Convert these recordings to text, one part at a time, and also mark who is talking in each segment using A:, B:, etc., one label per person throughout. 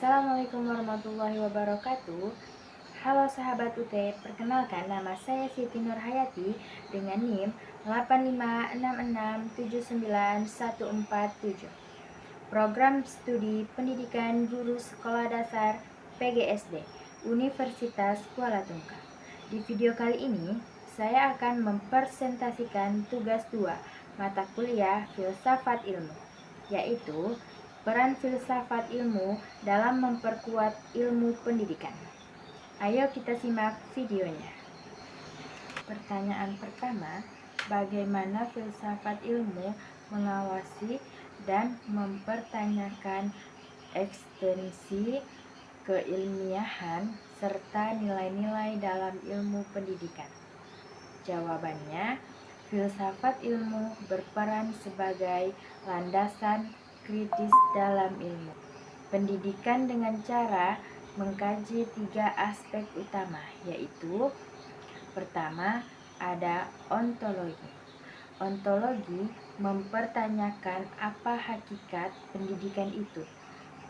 A: Assalamualaikum warahmatullahi wabarakatuh. Halo sahabat UT, perkenalkan nama saya Siti Nurhayati dengan NIM 856679147. Program Studi Pendidikan Guru Sekolah Dasar PGSD Universitas Kuala Tungkal. Di video kali ini, saya akan mempresentasikan tugas 2 mata kuliah Filsafat Ilmu, yaitu peran filsafat ilmu dalam memperkuat ilmu pendidikan. Ayo kita simak videonya. Pertanyaan pertama, bagaimana filsafat ilmu mengawasi dan mempertanyakan eksistensi keilmiahan serta nilai-nilai dalam ilmu pendidikan? Jawabannya, filsafat ilmu berperan sebagai landasan kritis dalam ilmu pendidikan dengan cara mengkaji 3 aspek utama, yaitu pertama, ada ontologi. Ontologi mempertanyakan apa hakikat pendidikan itu,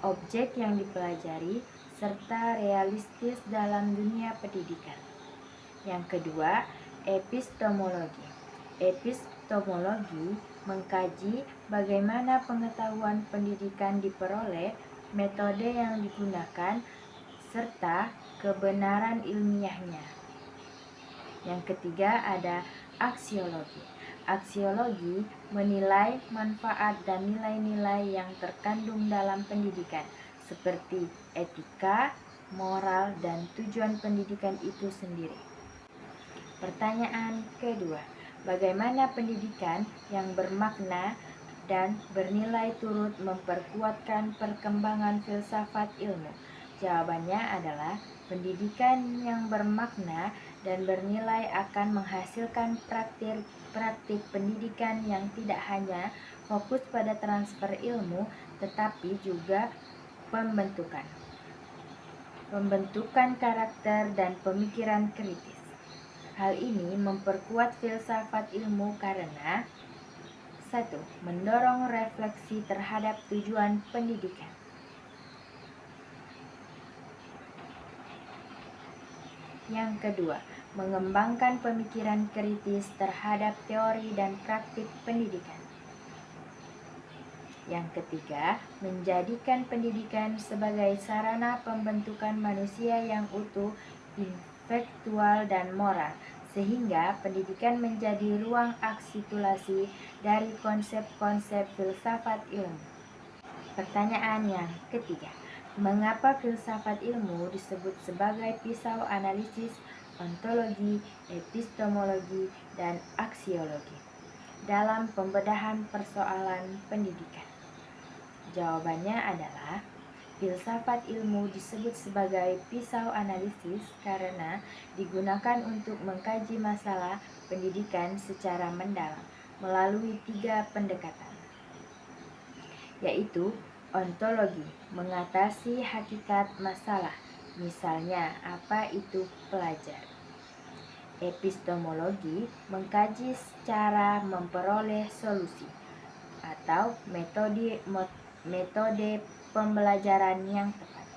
A: objek yang dipelajari, serta realistis dalam dunia pendidikan. Yang kedua, epistemologi. Epistemologi mengkaji bagaimana pengetahuan pendidikan diperoleh, metode yang digunakan, serta kebenaran ilmiahnya. Yang ketiga ada aksiologi. Aksiologi menilai manfaat dan nilai-nilai yang terkandung dalam pendidikan, seperti etika, moral, dan tujuan pendidikan itu sendiri. Pertanyaan kedua, bagaimana pendidikan yang bermakna dan bernilai turut memperkuatkan perkembangan filsafat ilmu? Jawabannya adalah pendidikan yang bermakna dan bernilai akan menghasilkan praktik pendidikan yang tidak hanya fokus pada transfer ilmu, tetapi juga pembentukan karakter dan pemikiran kritis. Hal ini memperkuat filsafat ilmu karena 1. Mendorong refleksi terhadap tujuan pendidikan. Yang kedua, mengembangkan pemikiran kritis terhadap teori dan praktik pendidikan. Yang ketiga, menjadikan pendidikan sebagai sarana pembentukan manusia yang utuh, intelektual, dan moral, sehingga pendidikan menjadi ruang aksituasi dari konsep-konsep filsafat ilmu. Pertanyaan yang ketiga, mengapa filsafat ilmu disebut sebagai pisau analisis ontologi, epistemologi, dan aksiologi dalam pembedahan persoalan pendidikan? Jawabannya adalah filsafat ilmu disebut sebagai pisau analisis karena digunakan untuk mengkaji masalah pendidikan secara mendalam melalui 3 pendekatan, yaitu ontologi, mengatasi hakikat masalah, misalnya apa itu pelajar. Epistemologi, mengkaji secara memperoleh solusi atau metode pembelajaran yang tepat.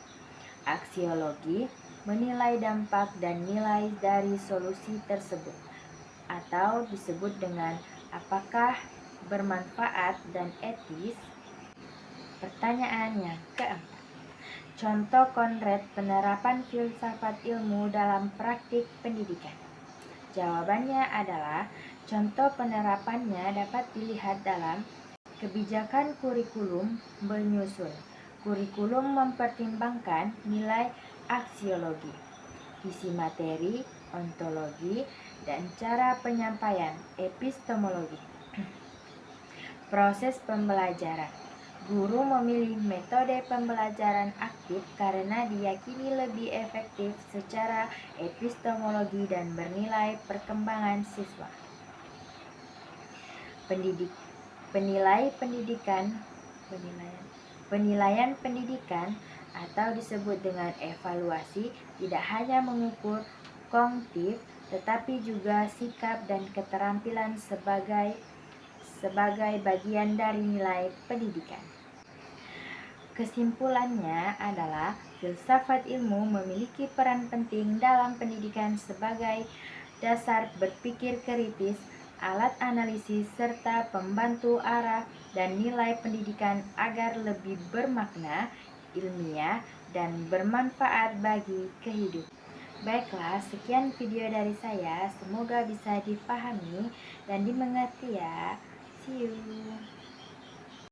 A: Aksiologi, menilai dampak dan nilai dari solusi tersebut, atau disebut dengan apakah bermanfaat dan etis. Pertanyaan yang keempat, contoh konkret penerapan filsafat ilmu dalam praktik pendidikan. Jawabannya adalah contoh penerapannya dapat dilihat dalam kebijakan kurikulum menyusun. Kurikulum mempertimbangkan nilai aksiologi, isi materi, ontologi, dan cara penyampaian, epistemologi. Proses pembelajaran. Guru memilih metode pembelajaran aktif karena diyakini lebih efektif secara epistemologi dan bernilai perkembangan siswa. Penilaian pendidikan atau disebut dengan evaluasi tidak hanya mengukur kognitif tetapi juga sikap dan keterampilan sebagai bagian dari nilai pendidikan. Kesimpulannya adalah filsafat ilmu memiliki peran penting dalam pendidikan sebagai dasar berpikir kritis, alat analisis, serta pembantu arah dan nilai pendidikan agar lebih bermakna, ilmiah, dan bermanfaat bagi kehidupan. Baiklah, sekian video dari saya. Semoga bisa dipahami dan dimengerti ya. See you.